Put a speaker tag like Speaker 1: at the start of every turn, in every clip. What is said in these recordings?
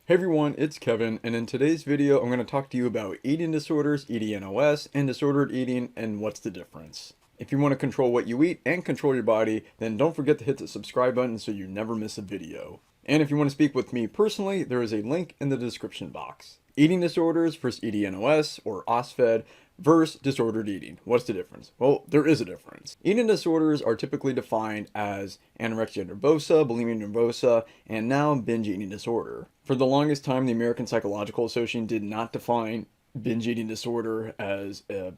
Speaker 1: Hey everyone, it's Kevin, and in today's video, I'm going to talk to you about eating disorders, EDNOS, and disordered eating, and what's the difference. If you want to control what you eat and control your body, then don't forget to hit the subscribe button so you never miss a video. And if you want to speak with me personally, there is a link in the description box. Eating disorders versus EDNOS, or OSFED, versus disordered eating. What's the difference? Well, there is a difference. Eating disorders are typically defined as anorexia nervosa, bulimia nervosa, and now binge eating disorder. For the longest time, the American Psychological Association did not define binge eating disorder as a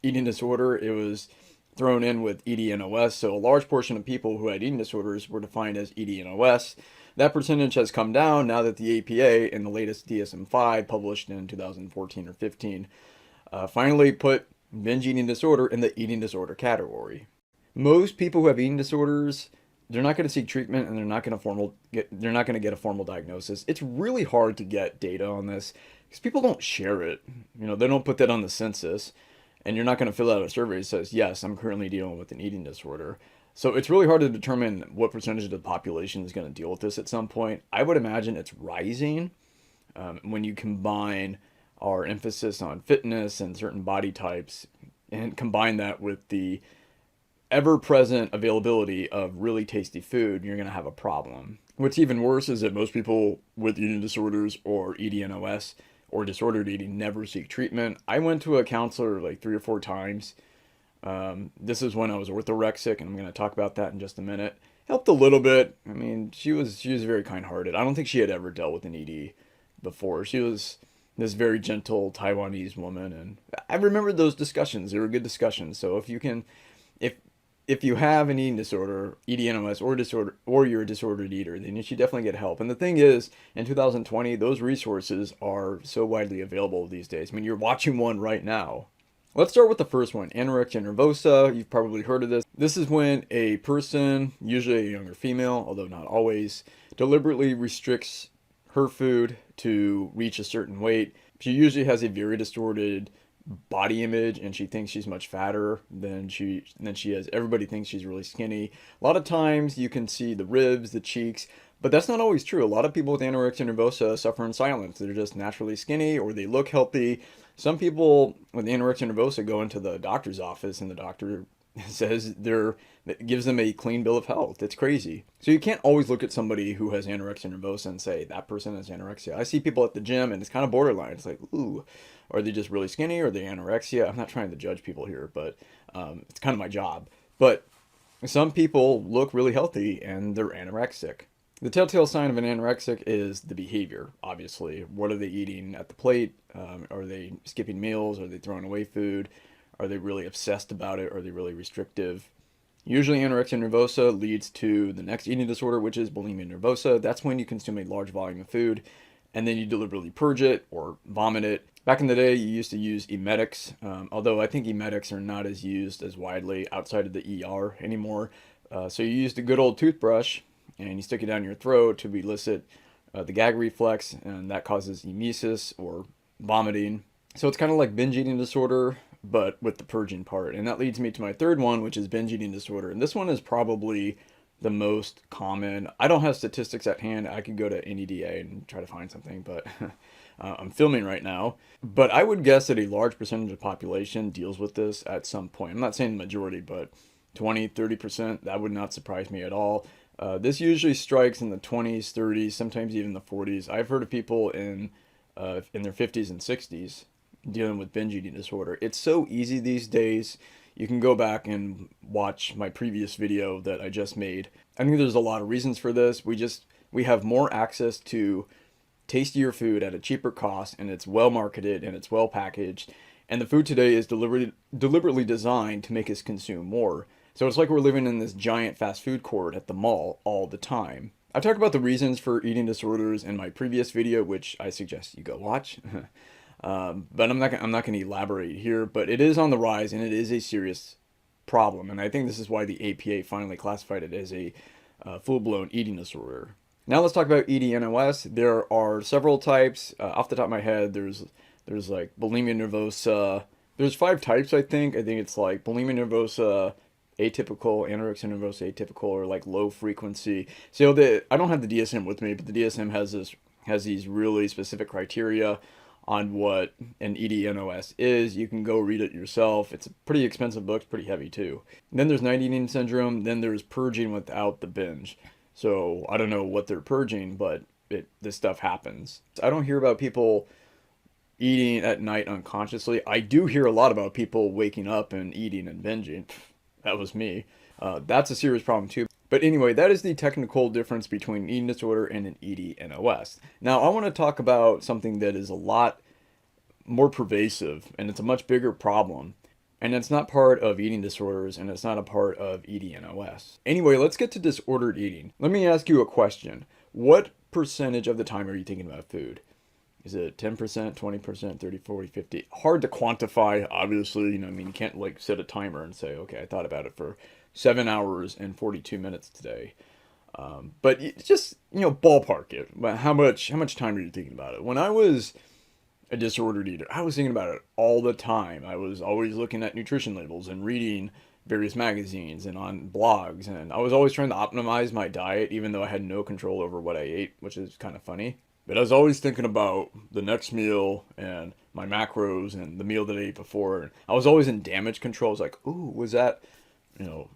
Speaker 1: eating disorder. It was thrown in with EDNOS, so a large portion of people who had eating disorders were defined as EDNOS. That percentage has come down now that the APA in the latest DSM-5 published in 2014 or 15 finally put binge eating disorder in the eating disorder category. Most people who have eating disorders, they're not going to seek treatment and they're not going to get a formal diagnosis. It's really hard to get data on this because people don't share it. They don't put that on the census, and you're not going to fill out a survey that says, yes, I'm currently dealing with an eating disorder. So it's really hard to determine what percentage of the population is going to deal with this at some point. I would imagine it's rising when you combine our emphasis on fitness and certain body types and combine that with the ever-present availability of really tasty food, you're going to have a problem. What's even worse is that most people with eating disorders or EDNOS or disordered eating never seek treatment. I went to a counselor like 3 or 4 times. This is when I was orthorexic, and I'm going to talk about that in just a minute. Helped a little bit. I mean, she was very kind-hearted. I don't think she had ever dealt with an ED before. She was this very gentle Taiwanese woman, and I remember those discussions. They were good discussions. So if you have an eating disorder, EDNOS or you're a disordered eater, then you should definitely get help. And the thing is, in 2020, those resources are so widely available these days. I mean, you're watching one right now. Let's start with the first one, anorexia nervosa. You've probably heard of this. This is when a person, usually a younger female, although not always, deliberately restricts her food to reach a certain weight. She usually has a very distorted body image, and she thinks she's much fatter than she is. Everybody thinks she's really skinny. A lot of times you can see the ribs, the cheeks, but that's not always true. A lot of people with anorexia nervosa suffer in silence. They're just naturally skinny, or they look healthy. Some people with anorexia nervosa go into the doctor's office, and the doctor says that gives them a clean bill of health. It's crazy. So you can't always look at somebody who has anorexia nervosa and say that person has anorexia. I see people at the gym and it's kind of borderline. It's like, ooh, are they just really skinny or are they anorexia? I'm not trying to judge people here, but it's kind of my job. But some people look really healthy and they're anorexic. The telltale sign of an anorexic is the behavior, obviously. What are they eating at the plate? Are they skipping meals? Are they throwing away food? Are they really obsessed about it? Are they really restrictive? Usually anorexia nervosa leads to the next eating disorder, which is bulimia nervosa. That's when you consume a large volume of food and then you deliberately purge it or vomit it. Back in the day, you used to use emetics, although I think emetics are not as used as widely outside of the ER anymore. So you use the good old toothbrush and you stick it down your throat to elicit the gag reflex, and that causes emesis or vomiting. So it's kind of like binge eating disorder, but with the purging part. And that leads me to my third one, which is binge eating disorder. And this one is probably the most common. I don't have statistics at hand. I could go to NEDA and try to find something, but I'm filming right now. But I would guess that a large percentage of the population deals with this at some point. I'm not saying the majority, but 20, 30%, that would not surprise me at all. This usually strikes in the 20s, 30s, sometimes even the 40s. I've heard of people in their 50s and 60s dealing with binge eating disorder. It's so easy these days. You can go back and watch my previous video that I just made. I think there's a lot of reasons for this. We have more access to tastier food at a cheaper cost, and it's well marketed and it's well packaged. And the food today is deliberately designed to make us consume more. So it's like we're living in this giant fast food court at the mall all the time. I talked about the reasons for eating disorders in my previous video, which I suggest you go watch. But I'm not going to elaborate here, but it is on the rise and it is a serious problem. And I think this is why the APA finally classified it as a full-blown eating disorder. Now let's talk about EDNOS. There are several types. Off the top of my head, there's like bulimia nervosa. There's 5 types, I think. I think it's like bulimia nervosa, atypical, anorexia nervosa atypical, or like low frequency. So I don't have the DSM with me, but the DSM has this has these really specific criteria on what an EDNOS is. You can go read it yourself. It's a pretty expensive book, it's pretty heavy too. And then there's night eating syndrome, then there's purging without the binge. So I don't know what they're purging, but this stuff happens. I don't hear about people eating at night unconsciously. I do hear a lot about people waking up and eating and binging. That was me. That's a serious problem too. But anyway, that is the technical difference between an eating disorder and an EDNOS. Now, I want to talk about something that is a lot more pervasive, and it's a much bigger problem. And it's not part of eating disorders, and it's not a part of EDNOS. Anyway, let's get to disordered eating. Let me ask you a question. What percentage of the time are you thinking about food? Is it 10%, 20%, 30, 40, 50? Hard to quantify, obviously. You know, you can't like set a timer and say, okay, I thought about it for 7 hours and 42 minutes today. But just, ballpark it. How much time are you thinking about it? When I was a disordered eater, I was thinking about it all the time. I was always looking at nutrition labels and reading various magazines and on blogs. And I was always trying to optimize my diet, even though I had no control over what I ate, which is kind of funny. But I was always thinking about the next meal and my macros and the meal that I ate before. And I was always in damage control. I was like, ooh, was that,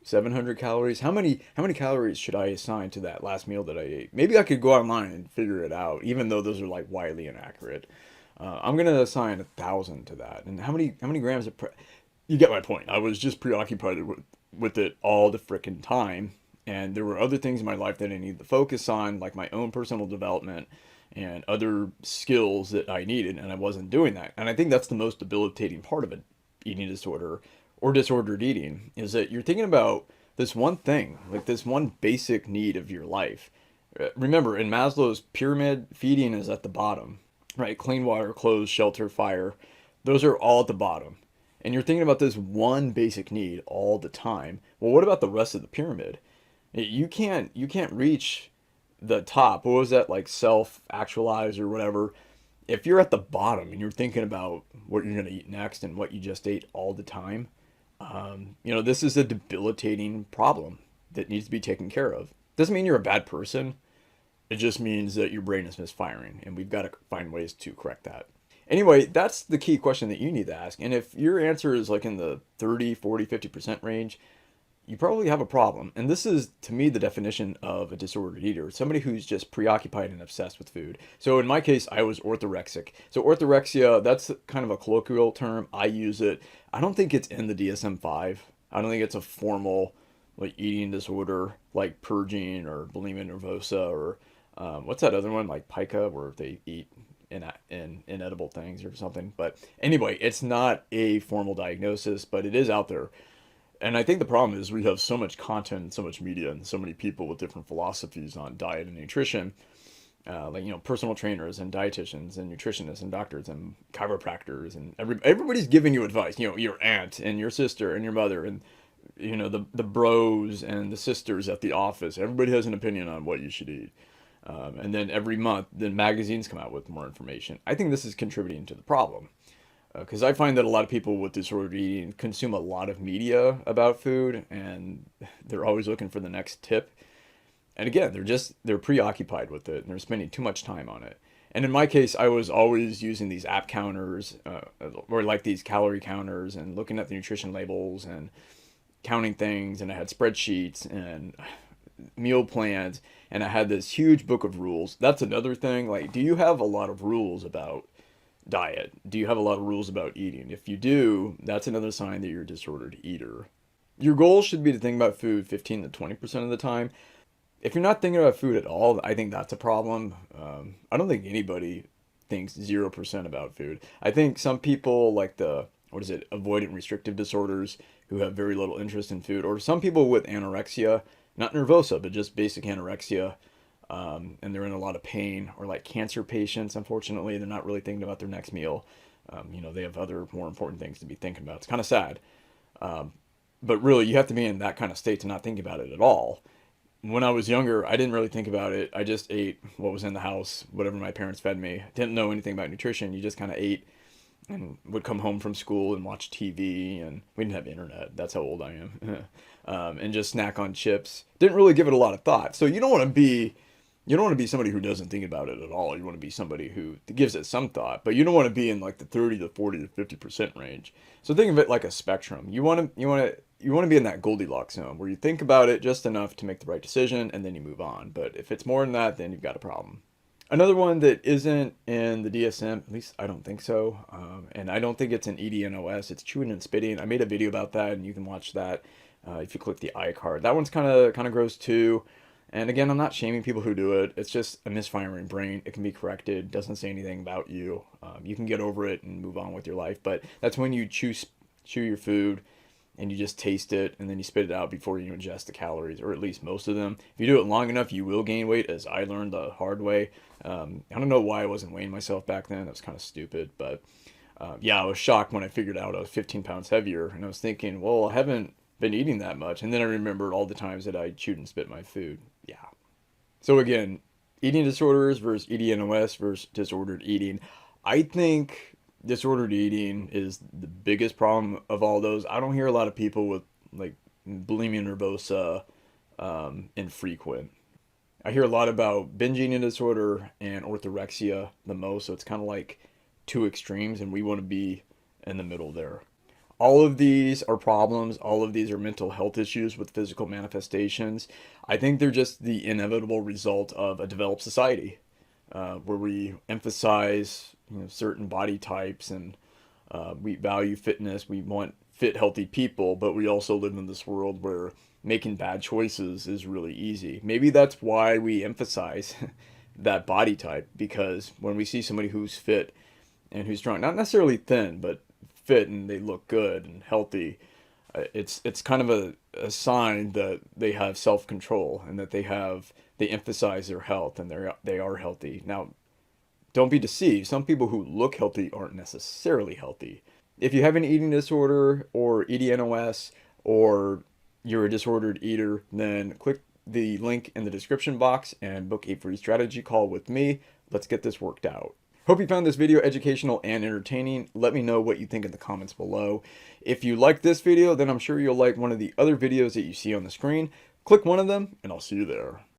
Speaker 1: 700 calories? How many calories should I assign to that last meal that I ate? Maybe I could go online and figure it out, even though those are like widely inaccurate. I'm going to assign 1,000 to that. And how many grams of you get my point. I was just preoccupied with it all the frickin' time. And there were other things in my life that I needed to focus on, like my own personal development and other skills that I needed, and I wasn't doing that. And I think that's the most debilitating part of an eating disorder or disordered eating, is that you're thinking about this one thing, like this one basic need of your life. Remember, in Maslow's pyramid, feeding is at the bottom, right? Clean water, clothes, shelter, fire, those are all at the bottom. And you're thinking about this one basic need all the time. Well, what about the rest of the pyramid? You can't reach the top. What was that, like self-actualize or whatever? If you're at the bottom and you're thinking about what you're going to eat next and what you just ate all the time, this is a debilitating problem that needs to be taken care of. Doesn't mean you're a bad person. It just means that your brain is misfiring, and we've got to find ways to correct that. Anyway, that's the key question that you need to ask. And if your answer is like in the 30, 40, 50% range, you probably have a problem. And this is, to me, the definition of a disordered eater. Somebody who's just preoccupied and obsessed with food. So in my case, I was orthorexic. So orthorexia, that's kind of a colloquial term. I use it. I don't think it's in the DSM-5. I don't think it's a formal like eating disorder, like purging or bulimia nervosa, or what's that other one, like pica, where they eat inedible things or something. But anyway, it's not a formal diagnosis, but it is out there. And I think the problem is we have so much content and so much media and so many people with different philosophies on diet and nutrition, personal trainers and dietitians and nutritionists and doctors and chiropractors, and everybody's giving you advice. Your aunt and your sister and your mother and the bros and the sisters at the office. Everybody has an opinion on what you should eat. And then every month, the magazines come out with more information. I think this is contributing to the problem. Because I find that a lot of people with disordered eating consume a lot of media about food, and they're always looking for the next tip. And again, they're preoccupied with it, and they're spending too much time on it. And in my case, I was always using these app counters, or like these calorie counters, and looking at the nutrition labels and counting things. And I had spreadsheets and meal plans, and I had this huge book of rules. That's another thing. Like, do you have a lot of rules about diet? Do you have a lot of rules about eating? If you do, that's another sign that you're a disordered eater. Your goal should be to think about food 15 to 20% of the time. If you're not thinking about food at all, I think that's a problem. I don't think anybody thinks 0% about food. I think some people like avoidant restrictive disorders who have very little interest in food, or some people with anorexia, not nervosa, but just basic anorexia, and they're in a lot of pain, or like cancer patients, unfortunately, they're not really thinking about their next meal. They have other more important things to be thinking about. It's kind of sad. But really, you have to be in that kind of state to not think about it at all. When I was younger, I didn't really think about it. I just ate what was in the house, whatever my parents fed me. Didn't know anything about nutrition. You just kind of ate and would come home from school and watch TV, and we didn't have internet. That's how old I am. And just snack on chips. Didn't really give it a lot of thought. So you don't want to be You don't want to be somebody who doesn't think about it at all. You want to be somebody who gives it some thought, but you don't want to be in like the 30 to 40 to 50% range. So think of it like a spectrum. You want to be in that Goldilocks zone where you think about it just enough to make the right decision and then you move on. But if it's more than that, then you've got a problem. Another one that isn't in the DSM, at least I don't think so, and I don't think it's in EDNOS, it's chewing and spitting. I made a video about that, and you can watch that if you click the iCard. That one's kind of gross too. And again, I'm not shaming people who do it. It's just a misfiring brain. It can be corrected. Doesn't say anything about you. You can get over it and move on with your life. But that's when you chew your food and you just taste it and then you spit it out before you ingest the calories, or at least most of them. If you do it long enough, you will gain weight, as I learned the hard way. I don't know why I wasn't weighing myself back then. That was kind of stupid. But yeah, I was shocked when I figured out I was 15 pounds heavier. And I was thinking, well, I haven't been eating that much. And then I remembered all the times that I chewed and spit my food. Yeah. So again, eating disorders versus EDNOS versus disordered eating. I think disordered eating is the biggest problem of all those. I don't hear a lot of people with like bulimia nervosa infrequent. I hear a lot about binge eating disorder and orthorexia the most. So it's kind of like two extremes, and we want to be in the middle there. All of these are problems. All of these are mental health issues with physical manifestations. I think they're just the inevitable result of a developed society where we emphasize certain body types, and we value fitness. We want fit, healthy people, but we also live in this world where making bad choices is really easy. Maybe that's why we emphasize that body type, because when we see somebody who's fit and who's strong, not necessarily thin, but fit and they look good and healthy, it's kind of a sign that they have self-control and that they emphasize their health and they are healthy. Now, don't be deceived. Some people who look healthy aren't necessarily healthy. If you have an eating disorder or EDNOS, or you're a disordered eater, then click the link in the description box and book a free strategy call with me. Let's get this worked out. Hope you found this video educational and entertaining. Let me know what you think in the comments below. If you like this video, then I'm sure you'll like one of the other videos that you see on the screen. Click one of them and I'll see you there.